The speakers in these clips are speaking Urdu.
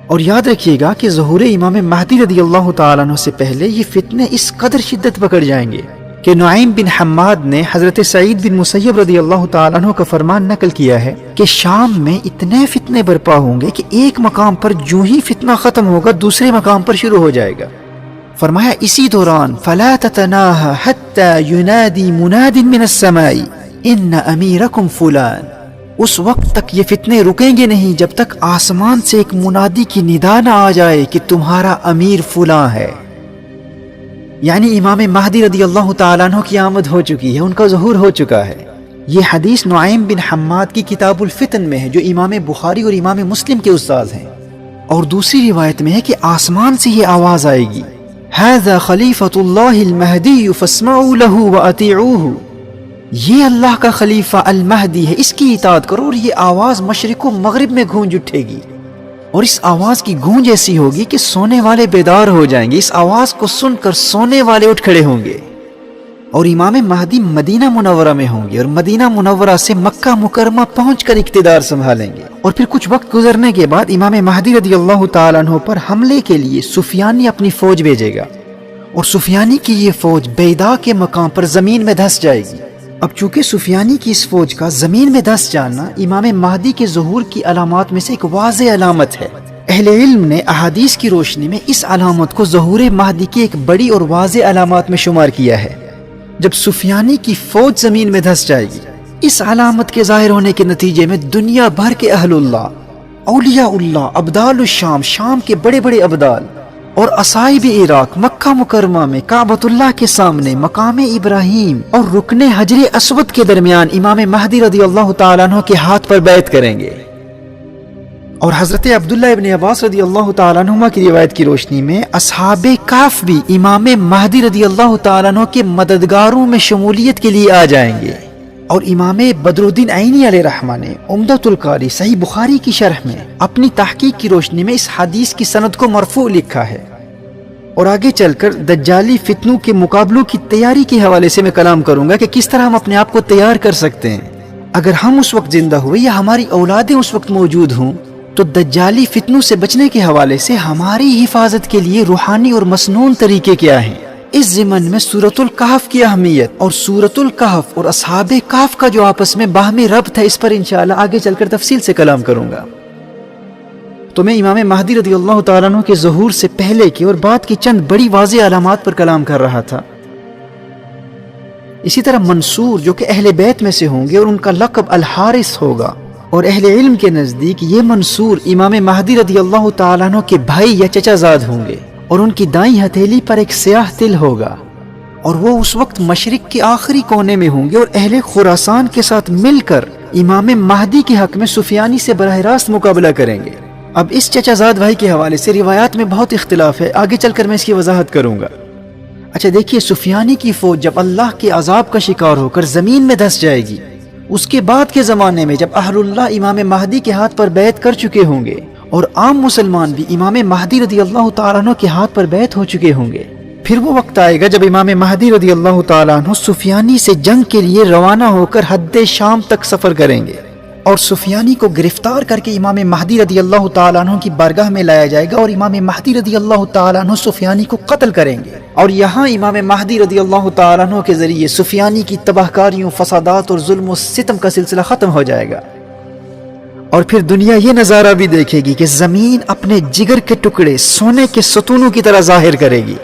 اور یاد رکھیے گا کہ ظہور امام مہدی رضی اللہ تعالیٰ عنہ سے پہلے یہ فتنے اس قدر شدت پکڑ جائیں گے کہ نعیم بن حماد نے حضرت سعید بن مسیب رضی اللہ تعالیٰ عنہ کا فرمان نقل کیا ہے کہ شام میں اتنے فتنے برپا ہوں گے کہ ایک مقام پر جو ہی فتنہ ختم ہوگا دوسرے مقام پر شروع ہو جائے گا۔ فرمایا اسی دوران فَلَا تَتَنَاهَا حَتَّى يُنَادِي مُنَادٍ مِّنَ السَّمَاءِ إِنَّ أَمِيرَكُمْ فُلَانٍ۔ اس وقت تک یہ فتنے رکیں گے نہیں جب تک آسمان سے ایک منادی کی ندا نہ آ جائے کہ تمہارا امیر فلاں ہے۔ یعنی امام مہدی رضی اللہ تعالیٰ عنہ کی آمد ہو چکی ہے، ان کا ظہور ہو چکا ہے۔ یہ حدیث نعیم بن حماد کی کتاب الفتن میں ہے جو امام بخاری اور امام مسلم کے استاد ہیں۔ اور دوسری روایت میں ہے کہ آسمان سے یہ آواز آئے گی هَذَا خَلِيفَةُ اللَّهِ الْمَهْدِيُّ فَاسْمَعُوا لَهُ وَأَطِيعُوهُ۔ یہ اللہ کا خلیفہ المہدی ہے، اس کی اطاعت کرو، اور یہ آواز مشرق و مغرب میں گونج اٹھے گی، اور اس آواز کی گونج ایسی ہوگی کہ سونے والے بیدار ہو جائیں گے، اس آواز کو سن کر سونے والے اٹھ کھڑے ہوں گے۔ اور امام مہدی مدینہ منورہ میں ہوں گے اور مدینہ منورہ سے مکہ مکرمہ پہنچ کر اقتدار سنبھالیں گے۔ اور پھر کچھ وقت گزرنے کے بعد امام مہدی رضی اللہ تعالیٰ عنہ پر حملے کے لیے سفیانی اپنی فوج بھیجے گا، اور سفیانی کی یہ فوج بیدا کے مقام پر زمین میں دھس جائے گی۔ اب چونکہ سفیانی کی اس فوج کا زمین میں دھس جانا امام مہدی کے ظہور کی علامات میں سے ایک واضح علامت ہے۔ اہل علم نے احادیث کی روشنی میں اس علامت کو ظہور مہدی کی ایک بڑی اور واضح علامات میں شمار کیا ہے۔ جب سفیانی کی فوج زمین میں دھس جائے گی، اس علامت کے ظاہر ہونے کے نتیجے میں دنیا بھر کے اہل اللہ، اولیاء اللہ، ابدال الشام، شام کے بڑے بڑے ابدال، اور اصائب عراق مکہ مکرمہ میں کعبۃ اللہ کے سامنے مقام ابراہیم اور رکن حجر اسود کے درمیان امام مہدی رضی اللہ تعالیٰ عنہ کے ہاتھ پر بیعت کریں گے۔ اور حضرت عبداللہ ابن عباس رضی اللہ تعالیٰ عنہ کی روایت کی روشنی میں اصحاب کہف بھی امام مہدی رضی اللہ تعالیٰ عنہ کے مددگاروں میں شمولیت کے لیے آ جائیں گے۔ اور امام بدر الدین عینی علیہ رحمہ نے عمدۃ القاری صحیح بخاری کی شرح میں اپنی تحقیق کی روشنی میں اس حدیث کی سند کو مرفوع لکھا ہے۔ اور آگے چل کر دجالی فتنوں کے مقابلوں کی تیاری کے حوالے سے میں کلام کروں گا کہ کس طرح ہم اپنے آپ کو تیار کر سکتے ہیں۔ اگر ہم اس وقت زندہ ہوئے یا ہماری اولادیں اس وقت موجود ہوں تو دجالی فتنوں سے بچنے کے حوالے سے ہماری حفاظت کے لیے روحانی اور مسنون طریقے کیا ہیں۔ اس ضمن میں سورۃ الکہف کی اہمیت اور سورۃ الکہف اور اصحاب کہف کا جو آپس میں باہمی ربط ہے، اس پر انشاءاللہ آگے چل کر تفصیل سے کلام کروں گا۔ تو میں امام مہدی رضی اللہ تعالیٰ عنہ کے ظہور سے پہلے کی اور بعد کی چند بڑی واضح علامات پر کلام کر رہا تھا۔ اسی طرح منصور جو کہ اہل بیت میں سے ہوں گے اور ان کا لقب الحارث ہوگا، اور اہل علم کے نزدیک یہ منصور امام مہدی رضی اللہ تعالیٰ عنہ کے بھائی یا چچا زاد ہوں گے، اور ان کی دائیں ہتھیلی پر ایک سیاہ تل ہوگا، اور وہ اس وقت مشرق کے آخری کونے میں ہوں گے اور اہل خراسان کے ساتھ مل کر امام مہدی کے حق میں سفیانی سے براہ راست مقابلہ کریں گے۔ اب اس چچا زاد بھائی کے حوالے سے روایات میں بہت اختلاف ہے، آگے چل کر میں اس کی وضاحت کروں گا۔ اچھا دیکھیے، سفیانی کی فوج جب اللہ کے عذاب کا شکار ہو کر زمین میں دھس جائے گی، اس کے بعد کے زمانے میں جب اہل اللہ امام مہدی کے ہاتھ پر بیعت کر چکے ہوں گے اور عام مسلمان بھی امام مہدی رضی اللہ تعالیٰ عنہ کے ہاتھ پر بیعت ہو چکے ہوں گے، پھر وہ وقت آئے گا جب امام مہدی رضی اللہ تعالیٰ عنہ سفیانی سے جنگ کے لیے روانہ ہو کر حد شام تک سفر کریں گے، اور سفیانی کو گرفتار کر کے امام مہدی رضی اللہ تعالیٰ عنہ کی بارگاہ میں لایا جائے گا، اور امام مہدی رضی اللہ تعالیٰ عنہ سفیانی کو قتل کریں گے، اور یہاں امام مہدی رضی اللہ تعالیٰ عنہ کے ذریعے سفیانی کی تباہ کاریوں، فسادات اور ظلم و ستم کا سلسلہ ختم ہو جائے گا۔ اور پھر دنیا یہ نظارہ بھی دیکھے گی کہ زمین اپنے جگر کے ٹکڑے سونے کے ستونوں کی طرح ظاہر کرے گی۔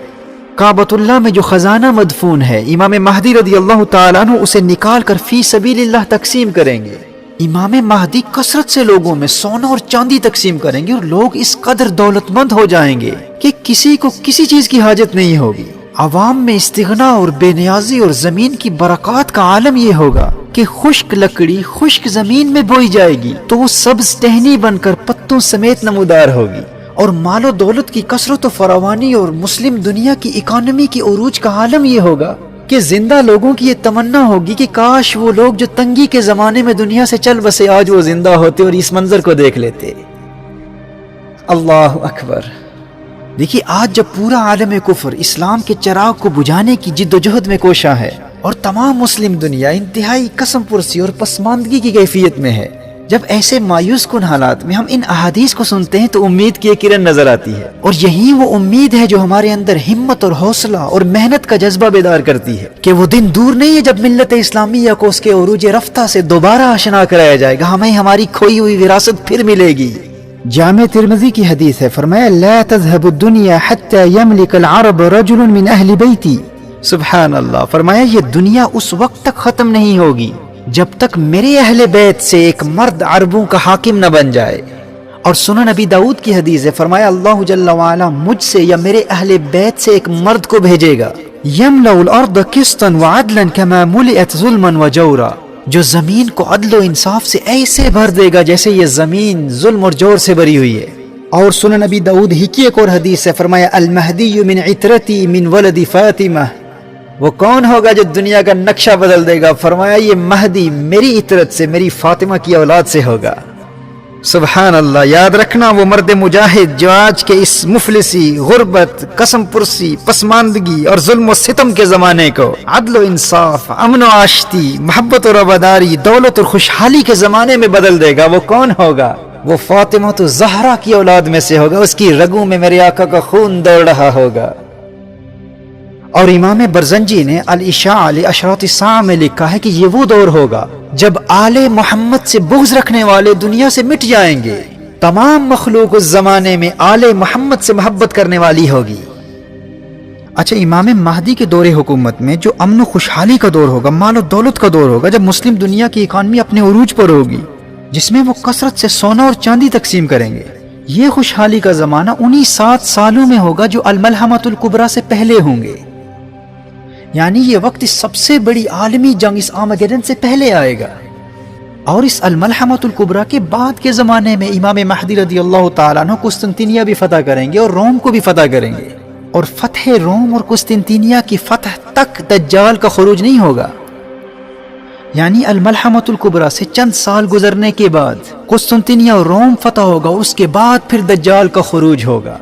کعبۃ اللہ میں جو خزانہ مدفون ہے، امام مہدی رضی اللہ تعالیٰ عنہ اسے نکال کر فی سبیل اللہ تقسیم کریں گے۔ امام مہدی کثرت سے لوگوں میں سونا اور چاندی تقسیم کریں گے، اور لوگ اس قدر دولت مند ہو جائیں گے کہ کسی کو کسی چیز کی حاجت نہیں ہوگی۔ عوام میں استغنا اور بے نیازی اور زمین کی برکات کا عالم یہ ہوگا کہ خشک لکڑی خشک زمین میں بوئی جائے گی تو وہ سبز ٹہنی بن کر پتوں سمیت نمودار ہوگی، اور مال و دولت کی کثرت و فراوانی اور مسلم دنیا کی اکانومی کی عروج کا عالم یہ ہوگا کہ زندہ لوگوں کی یہ تمنا ہوگی کہ کاش وہ لوگ جو تنگی کے زمانے میں دنیا سے چل بسے آج وہ زندہ ہوتے اور اس منظر کو دیکھ لیتے۔ اللہ اکبر۔ دیکھیے، آج جب پورا عالم کفر اسلام کے چراغ کو بجھانے کی جد و جہد میں کوشاں ہے، اور تمام مسلم دنیا انتہائی قسم پرسی اور پسماندگی کی کیفیت میں ہے، جب ایسے مایوس کن حالات میں ہم ان احادیث کو سنتے ہیں تو امید کی ایک کرن نظر آتی ہے، اور یہی وہ امید ہے جو ہمارے اندر ہمت اور حوصلہ اور محنت کا جذبہ بیدار کرتی ہے کہ وہ دن دور نہیں ہے جب ملت اسلامیہ کو اس کے عروج رفتہ سے دوبارہ آشنا کرایا جائے گا، ہمیں ہماری کھوئی ہوئی وراثت پھر ملے گی۔ جامع ترمذی کی حدیث ہے، فرمایا لا تذهب الدنيا حتى يملك العرب رجل من اہل بیتی۔ سبحان اللہ، فرمایا یہ دنیا اس وقت تک ختم نہیں ہوگی جب تک میرے اہل بیت سے ایک مرد عربوں کا حاکم نہ بن جائے۔ اور سنن نبی داؤد کی حدیث ہے، فرمایا اللہ جل وعلا مجھ سے یا میرے اہل بیت سے ایک مرد کو بھیجے گا، یملأ الارض قسطا وعدلا كما ملئت ظلما وجورا، جو زمین کو عدل و انصاف سے ایسے بھر دے گا جیسے یہ زمین ظلم اور جور سے بھری ہوئی ہے۔ اور سنن نبی داؤد ہی کی ایک اور حدیث ہے، فرمایا المہدی من عترتی من ولد فاطمہ، وہ کون ہوگا جو دنیا کا نقشہ بدل دے گا؟ فرمایا یہ مہدی میری عطرت سے، میری فاطمہ کی اولاد سے ہوگا۔ سبحان اللہ، یاد رکھنا وہ مرد مجاہد جو آج کے اس مفلسی، غربت، قسم پرسی، پسماندگی اور ظلم و ستم کے زمانے کو عدل و انصاف، امن و آشتی، محبت و رواداری، دولت اور خوشحالی کے زمانے میں بدل دے گا، وہ کون ہوگا؟ وہ فاطمہ تو زہرا کی اولاد میں سے ہوگا، اس کی رگوں میں میرے آقا کا خون دوڑ رہا ہوگا۔ اور امام برزنجی نے الاشاع لاشراط الساعہ میں لکھا ہے کہ یہ وہ دور ہوگا جب آل محمد سے بغض رکھنے والے دنیا سے مٹ جائیں گے، تمام مخلوق اس زمانے میں آل محمد سے محبت کرنے والی ہوگی۔ اچھا، امام مہدی کے دور حکومت میں جو امن و خوشحالی کا دور ہوگا، مال و دولت کا دور ہوگا، جب مسلم دنیا کی اکانومی اپنے عروج پر ہوگی، جس میں وہ کثرت سے سونا اور چاندی تقسیم کریں گے، یہ خوشحالی کا زمانہ انہی 7 سالوں میں ہوگا جو الملحمۃ الکبریٰ سے پہلے ہوں گے۔ یعنی یہ وقت اس سب سے بڑی عالمی جنگ، اس آرمیگیڈن سے پہلے آئے گا، اور اس الملحمۃ الکبریٰ کے بعد کے زمانے میں امام مہدی رضی اللہ تعالیٰ عنہ قسطنطنیہ بھی فتح کریں گے اور روم کو بھی فتح کریں گے، اور فتح روم اور قسطنطنیہ کی فتح تک دجال کا خروج نہیں ہوگا۔ یعنی الملحمۃ الکبریٰ سے چند سال گزرنے کے بعد قسطنطنیہ اور روم فتح ہوگا، اس کے بعد پھر دجال کا خروج ہوگا۔